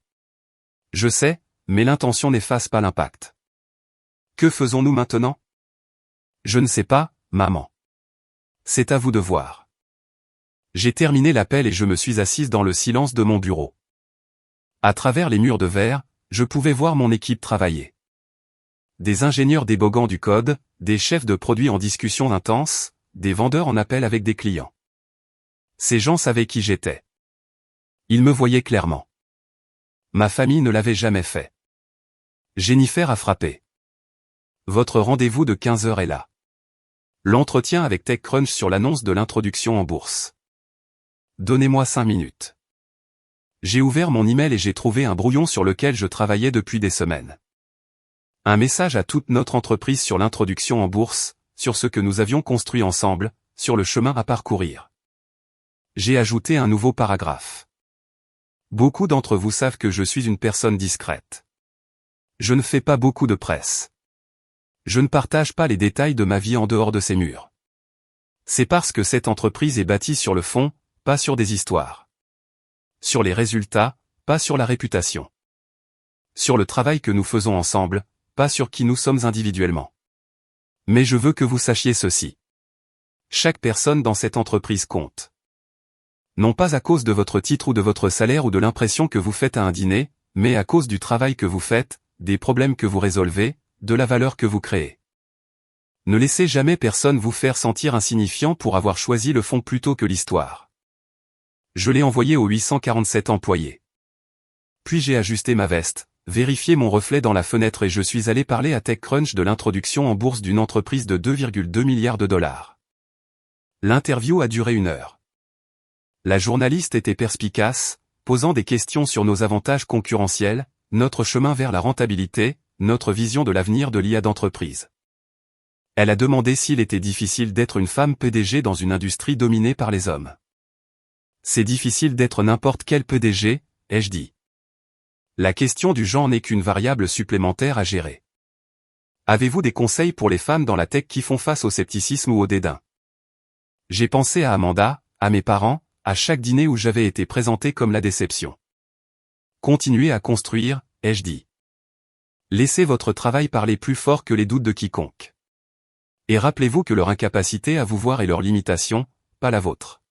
Je sais, mais l'intention n'efface pas l'impact. Que faisons-nous maintenant? Je ne sais pas, maman. C'est à vous de voir. J'ai terminé l'appel et je me suis assise dans le silence de mon bureau. À travers les murs de verre, je pouvais voir mon équipe travailler. Des ingénieurs déboguant du code, des chefs de produits en discussion intense, des vendeurs en appel avec des clients. Ces gens savaient qui j'étais. Ils me voyaient clairement. Ma famille ne l'avait jamais fait. Jennifer a frappé. Votre rendez-vous de 15 heures est là. L'entretien avec TechCrunch sur l'annonce de l'introduction en bourse. Donnez-moi 5 minutes. J'ai ouvert mon email et j'ai trouvé un brouillon sur lequel je travaillais depuis des semaines. Un message à toute notre entreprise sur l'introduction en bourse, sur ce que nous avions construit ensemble, sur le chemin à parcourir. J'ai ajouté un nouveau paragraphe. Beaucoup d'entre vous savent que je suis une personne discrète. Je ne fais pas beaucoup de presse. Je ne partage pas les détails de ma vie en dehors de ces murs. C'est parce que cette entreprise est bâtie sur le fond, pas sur des histoires. Sur les résultats, pas sur la réputation. Sur le travail que nous faisons ensemble, pas sur qui nous sommes individuellement. Mais je veux que vous sachiez ceci. Chaque personne dans cette entreprise compte. Non pas à cause de votre titre ou de votre salaire ou de l'impression que vous faites à un dîner, mais à cause du travail que vous faites, des problèmes que vous résolvez, de la valeur que vous créez. Ne laissez jamais personne vous faire sentir insignifiant pour avoir choisi le fond plutôt que l'histoire. Je l'ai envoyé aux 847 employés. Puis j'ai ajusté ma veste, vérifié mon reflet dans la fenêtre et je suis allé parler à TechCrunch de l'introduction en bourse d'une entreprise de 2,2 milliards de dollars. L'interview a duré 1 heure. La journaliste était perspicace, posant des questions sur nos avantages concurrentiels, notre chemin vers la rentabilité, notre vision de l'avenir de l'IA d'entreprise. Elle a demandé s'il était difficile d'être une femme PDG dans une industrie dominée par les hommes. C'est difficile d'être n'importe quel PDG, ai-je dit. La question du genre n'est qu'une variable supplémentaire à gérer. Avez-vous des conseils pour les femmes dans la tech qui font face au scepticisme ou au dédain? J'ai pensé à Amanda, à mes parents, à chaque dîner où j'avais été présenté comme la déception. Continuez à construire, ai-je dit. Laissez votre travail parler plus fort que les doutes de quiconque. Et rappelez-vous que leur incapacité à vous voir est leur limitation, pas la vôtre.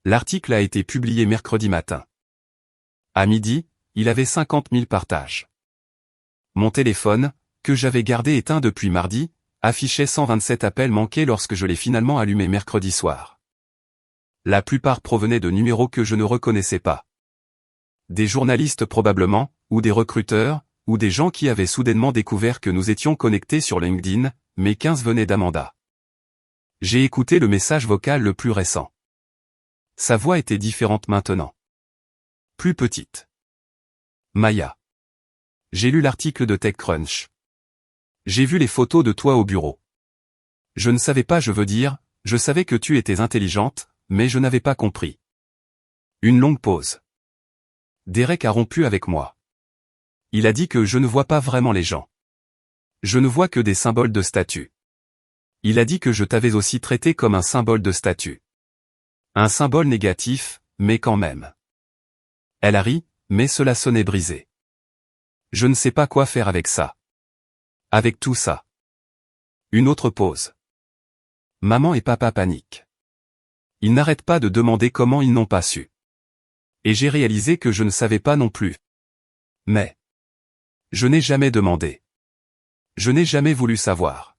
L'article a été publié mercredi matin. À midi, il avait 50 000 partages. Mon téléphone, que j'avais gardé éteint depuis mardi, affichait 127 appels manqués lorsque je l'ai finalement allumé mercredi soir. La plupart provenaient de numéros que je ne reconnaissais pas. Des journalistes probablement, ou des recruteurs, ou des gens qui avaient soudainement découvert que nous étions connectés sur LinkedIn, mais 15 venaient d'Amanda. J'ai écouté le message vocal le plus récent. Sa voix était différente maintenant. Plus petite. Maya. J'ai lu l'article de TechCrunch. J'ai vu les photos de toi au bureau. Je ne savais pas, je veux dire, je savais que tu étais intelligente, mais je n'avais pas compris. Une longue pause. Derek a rompu avec moi. Il a dit que je ne vois pas vraiment les gens. Je ne vois que des symboles de statut. Il a dit que je t'avais aussi traité comme un symbole de statut. Un symbole négatif, mais quand même. Elle a ri, mais cela sonnait brisé. Je ne sais pas quoi faire avec ça. Avec tout ça. Une autre pause. Maman et papa paniquent. Ils n'arrêtent pas de demander comment ils n'ont pas su. Et j'ai réalisé que je ne savais pas non plus. Mais je n'ai jamais demandé. Je n'ai jamais voulu savoir.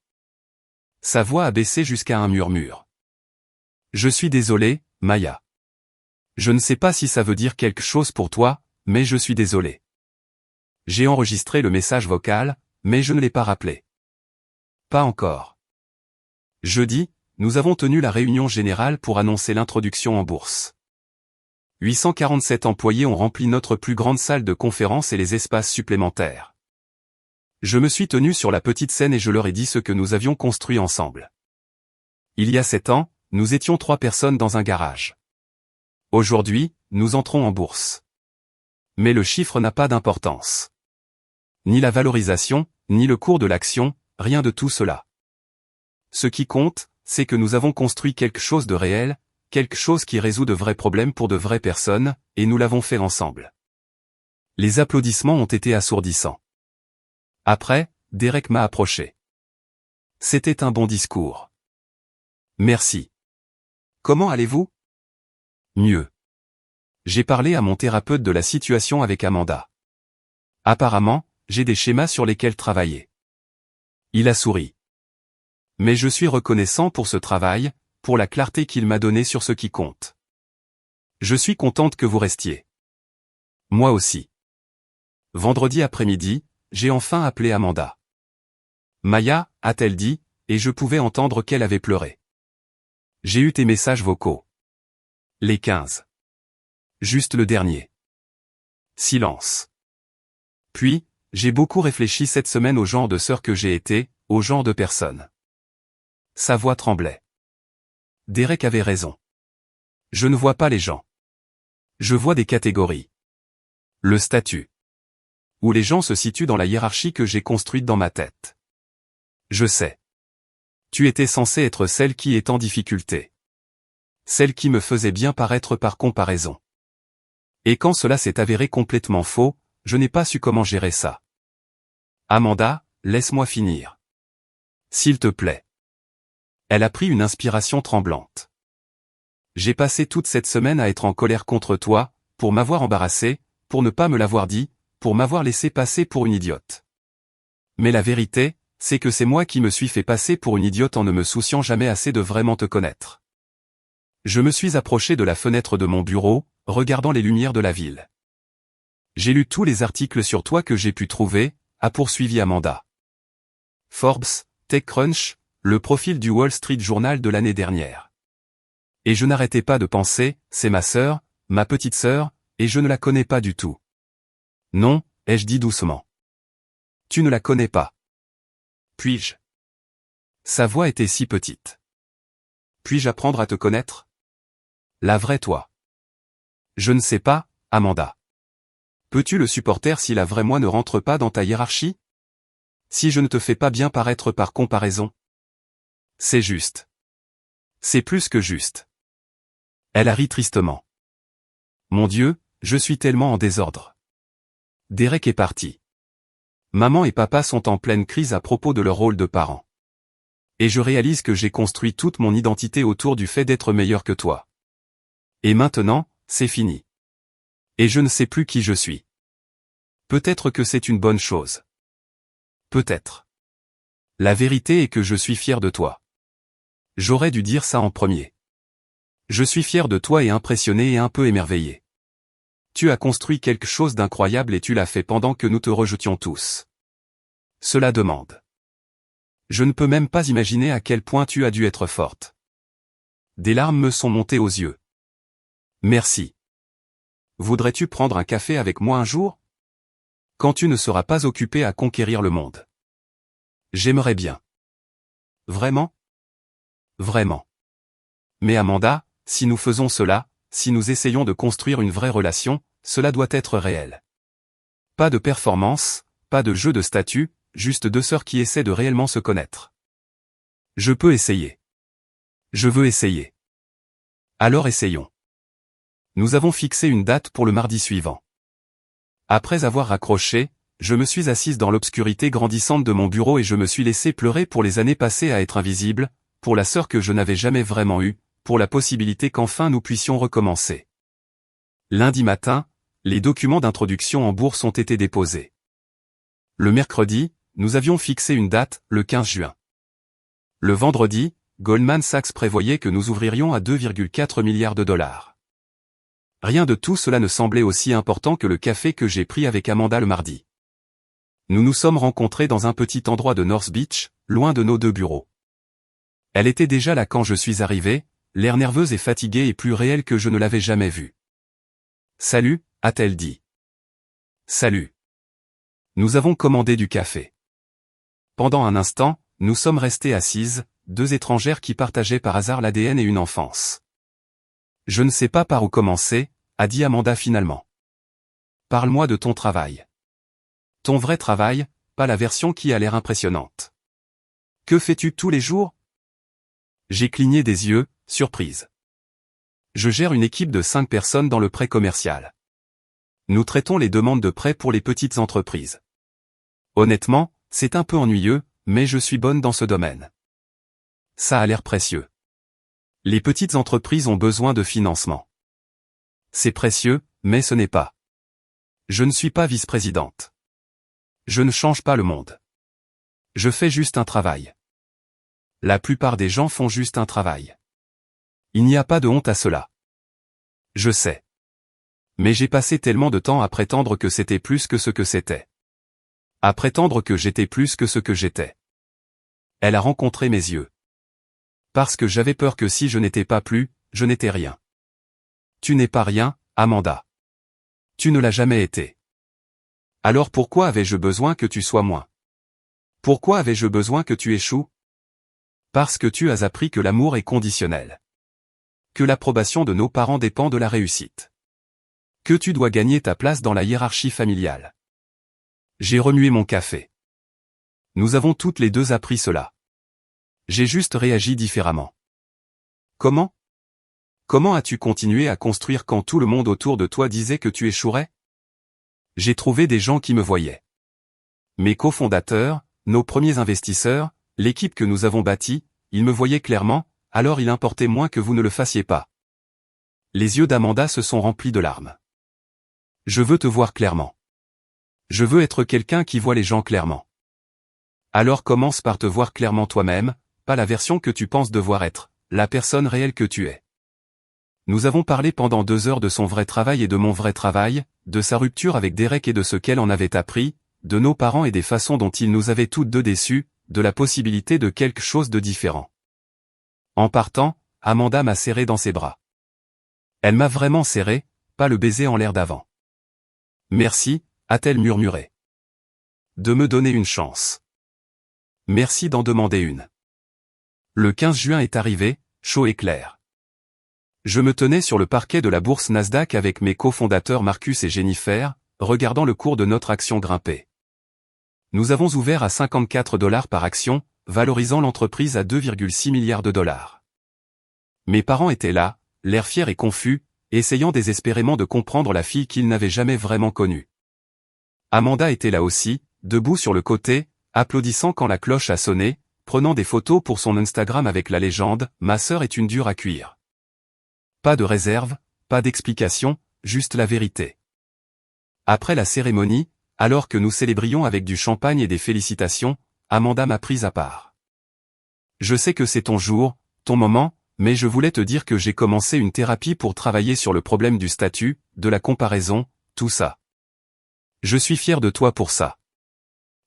Sa voix a baissé jusqu'à un murmure. Je suis désolé, Maya. Je ne sais pas si ça veut dire quelque chose pour toi, mais je suis désolé. J'ai enregistré le message vocal, mais je ne l'ai pas rappelé. Pas encore. Jeudi, nous avons tenu la réunion générale pour annoncer l'introduction en bourse. 847 employés ont rempli notre plus grande salle de conférence et les espaces supplémentaires. Je me suis tenu sur la petite scène et je leur ai dit ce que nous avions construit ensemble. Il y a 7 ans, nous étions 3 personnes dans un garage. Aujourd'hui, nous entrons en bourse. Mais le chiffre n'a pas d'importance. Ni la valorisation, ni le cours de l'action, rien de tout cela. Ce qui compte, c'est que nous avons construit quelque chose de réel, quelque chose qui résout de vrais problèmes pour de vraies personnes, et nous l'avons fait ensemble. Les applaudissements ont été assourdissants. Après, Derek m'a approché. C'était un bon discours. Merci. Comment allez-vous? Mieux. J'ai parlé à mon thérapeute de la situation avec Amanda. Apparemment, j'ai des schémas sur lesquels travailler. Il a souri. Mais je suis reconnaissant pour ce travail, pour la clarté qu'il m'a donnée sur ce qui compte. Je suis contente que vous restiez. Moi aussi. Vendredi après-midi, j'ai enfin appelé Amanda. Maya, a-t-elle dit, et je pouvais entendre qu'elle avait pleuré. J'ai eu tes messages vocaux. Les 15. Juste le dernier. Silence. Puis, j'ai beaucoup réfléchi cette semaine au genre de sœur que j'ai été, au genre de personne. Sa voix tremblait. Derek avait raison. Je ne vois pas les gens. Je vois des catégories. Le statut. Où les gens se situent dans la hiérarchie que j'ai construite dans ma tête. Je sais. Tu étais censée être celle qui est en difficulté. Celle qui me faisait bien paraître par comparaison. Et quand cela s'est avéré complètement faux, je n'ai pas su comment gérer ça. Amanda, laisse-moi finir. S'il te plaît. Elle a pris une inspiration tremblante. J'ai passé toute cette semaine à être en colère contre toi, pour m'avoir embarrassé, pour ne pas me l'avoir dit, pour m'avoir laissé passer pour une idiote. Mais la vérité, c'est que c'est moi qui me suis fait passer pour une idiote en ne me souciant jamais assez de vraiment te connaître. Je me suis approché de la fenêtre de mon bureau, regardant les lumières de la ville. J'ai lu tous les articles sur toi que j'ai pu trouver, a poursuivi Amanda. Forbes, TechCrunch, le profil du Wall Street Journal de l'année dernière. Et je n'arrêtais pas de penser, c'est ma sœur, ma petite sœur, et je ne la connais pas du tout. Non, ai-je dit doucement. Tu ne la connais pas. Puis-je? Sa voix était si petite. Puis-je apprendre à te connaître? La vraie toi. Je ne sais pas, Amanda. Peux-tu le supporter si la vraie moi ne rentre pas dans ta hiérarchie? Si je ne te fais pas bien paraître par comparaison? C'est juste. C'est plus que juste. Elle a ri tristement. Mon Dieu, je suis tellement en désordre. Derek est parti. Maman et papa sont en pleine crise à propos de leur rôle de parents. Et je réalise que j'ai construit toute mon identité autour du fait d'être meilleur que toi. Et maintenant, c'est fini. Et je ne sais plus qui je suis. Peut-être que c'est une bonne chose. Peut-être. La vérité est que je suis fier de toi. J'aurais dû dire ça en premier. Je suis fier de toi et impressionné et un peu émerveillé. Tu as construit quelque chose d'incroyable et tu l'as fait pendant que nous te rejetions tous. Cela demande. Je ne peux même pas imaginer à quel point tu as dû être forte. Des larmes me sont montées aux yeux. Merci. Voudrais-tu prendre un café avec moi un jour? Quand tu ne seras pas occupé à conquérir le monde. J'aimerais bien. Vraiment? Vraiment. Mais Amanda, si nous faisons cela, si nous essayons de construire une vraie relation, cela doit être réel. Pas de performance, pas de jeu de statut, juste deux sœurs qui essaient de réellement se connaître. Je peux essayer. Je veux essayer. Alors essayons. Nous avons fixé une date pour le mardi suivant. Après avoir raccroché, je me suis assise dans l'obscurité grandissante de mon bureau et je me suis laissé pleurer pour les années passées à être invisible, pour la sœur que je n'avais jamais vraiment eue, pour la possibilité qu'enfin nous puissions recommencer. Lundi matin, les documents d'introduction en bourse ont été déposés. Le mercredi, nous avions fixé une date, le 15 juin. Le vendredi, Goldman Sachs prévoyait que nous ouvririons à 2,4 milliards de dollars. Rien de tout cela ne semblait aussi important que le café que j'ai pris avec Amanda le mardi. Nous nous sommes rencontrés dans un petit endroit de North Beach, loin de nos deux bureaux. Elle était déjà là quand je suis arrivé, l'air nerveuse et fatiguée et plus réel que je ne l'avais jamais vue. Salut, a-t-elle dit. Salut. Nous avons commandé du café. Pendant un instant, nous sommes restés assises, deux étrangères qui partageaient par hasard l'ADN et une enfance. Je ne sais pas par où commencer, a dit Amanda finalement. Parle-moi de ton travail. Ton vrai travail, pas la version qui a l'air impressionnante. Que fais-tu tous les jours? J'ai cligné des yeux, surprise. Je gère une équipe de 5 personnes dans le prêt commercial. Nous traitons les demandes de prêt pour les petites entreprises. Honnêtement, c'est un peu ennuyeux, mais je suis bonne dans ce domaine. Ça a l'air précieux. Les petites entreprises ont besoin de financement. C'est précieux, mais ce n'est pas. Je ne suis pas vice-présidente. Je ne change pas le monde. Je fais juste un travail. La plupart des gens font juste un travail. Il n'y a pas de honte à cela. Je sais. Mais j'ai passé tellement de temps à prétendre que c'était plus que ce que c'était. À prétendre que j'étais plus que ce que j'étais. Elle a rencontré mes yeux. Parce que j'avais peur que si je n'étais pas plus, je n'étais rien. Tu n'es pas rien, Amanda. Tu ne l'as jamais été. Alors pourquoi avais-je besoin que tu sois moins? Pourquoi avais-je besoin que tu échoues? Parce que tu as appris que l'amour est conditionnel. Que l'approbation de nos parents dépend de la réussite. Que tu dois gagner ta place dans la hiérarchie familiale. J'ai remué mon café. Nous avons toutes les deux appris cela. J'ai juste réagi différemment. Comment? Comment as-tu continué à construire quand tout le monde autour de toi disait que tu échouerais? J'ai trouvé des gens qui me voyaient. Mes cofondateurs, nos premiers investisseurs, l'équipe que nous avons bâtie, ils me voyaient clairement, alors il importait moins que vous ne le fassiez pas. Les yeux d'Amanda se sont remplis de larmes. Je veux te voir clairement. Je veux être quelqu'un qui voit les gens clairement. Alors commence par te voir clairement toi-même, pas la version que tu penses devoir être, la personne réelle que tu es. Nous avons parlé pendant 2 heures de son vrai travail et de mon vrai travail, de sa rupture avec Derek et de ce qu'elle en avait appris, de nos parents et des façons dont ils nous avaient toutes deux déçus, de la possibilité de quelque chose de différent. En partant, Amanda m'a serré dans ses bras. Elle m'a vraiment serré, pas le baiser en l'air d'avant. Merci, a-t-elle murmuré. De me donner une chance. Merci d'en demander une. Le 15 juin est arrivé, chaud et clair. Je me tenais sur le parquet de la bourse Nasdaq avec mes cofondateurs Marcus et Jennifer, regardant le cours de notre action grimper. Nous avons ouvert à $54 par action, valorisant l'entreprise à 2,6 milliards de dollars. Mes parents étaient là, l'air fiers et confus, essayant désespérément de comprendre la fille qu'ils n'avaient jamais vraiment connue. Amanda était là aussi, debout sur le côté, applaudissant quand la cloche a sonné, prenant des photos pour son Instagram avec la légende « Ma sœur est une dure à cuire ». Pas de réserve, pas d'explication, juste la vérité. Après la cérémonie, alors que nous célébrions avec du champagne et des félicitations, Amanda m'a prise à part. Je sais que c'est ton jour, ton moment, mais je voulais te dire que j'ai commencé une thérapie pour travailler sur le problème du statut, de la comparaison, tout ça. Je suis fier de toi pour ça.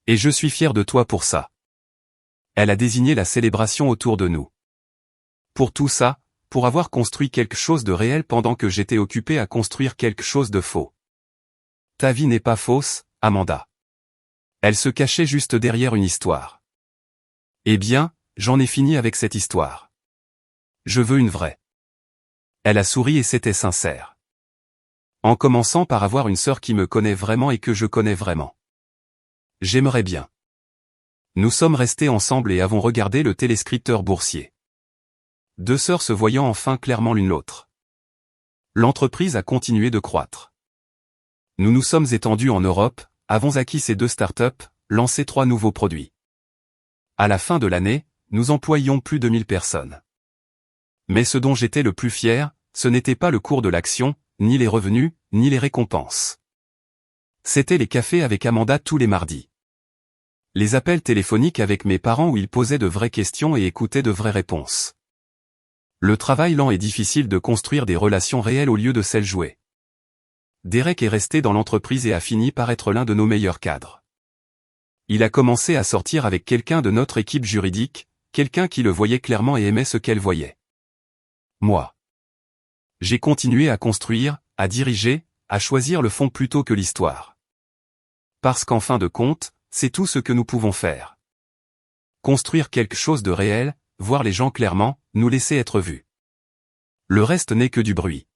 Et je suis fier de toi pour ça. Elle a désigné la célébration autour de nous. Pour tout ça, pour avoir construit quelque chose de réel pendant que j'étais occupé à construire quelque chose de faux. Ta vie n'est pas fausse, Amanda. Elle se cachait juste derrière une histoire. Eh bien, j'en ai fini avec cette histoire. Je veux une vraie. Elle a souri et c'était sincère. En commençant par avoir une sœur qui me connaît vraiment et que je connais vraiment. J'aimerais bien. Nous sommes restés ensemble et avons regardé le téléscripteur boursier. Deux sœurs se voyant enfin clairement l'une l'autre. L'entreprise a continué de croître. Nous nous sommes étendus en Europe, avons acquis ces 2 startups, lancé 3 nouveaux produits. À la fin de l'année, nous employions plus de 1000 personnes. Mais ce dont j'étais le plus fier, ce n'était pas le cours de l'action, ni les revenus, ni les récompenses. C'était les cafés avec Amanda tous les mardis. Les appels téléphoniques avec mes parents où ils posaient de vraies questions et écoutaient de vraies réponses. Le travail lent et difficile de construire des relations réelles au lieu de celles jouées. Derek est resté dans l'entreprise et a fini par être l'un de nos meilleurs cadres. Il a commencé à sortir avec quelqu'un de notre équipe juridique, quelqu'un qui le voyait clairement et aimait ce qu'elle voyait. Moi. J'ai continué à construire, à diriger, à choisir le fond plutôt que l'histoire. Parce qu'en fin de compte, c'est tout ce que nous pouvons faire. Construire quelque chose de réel, voir les gens clairement, nous laisser être vus. Le reste n'est que du bruit.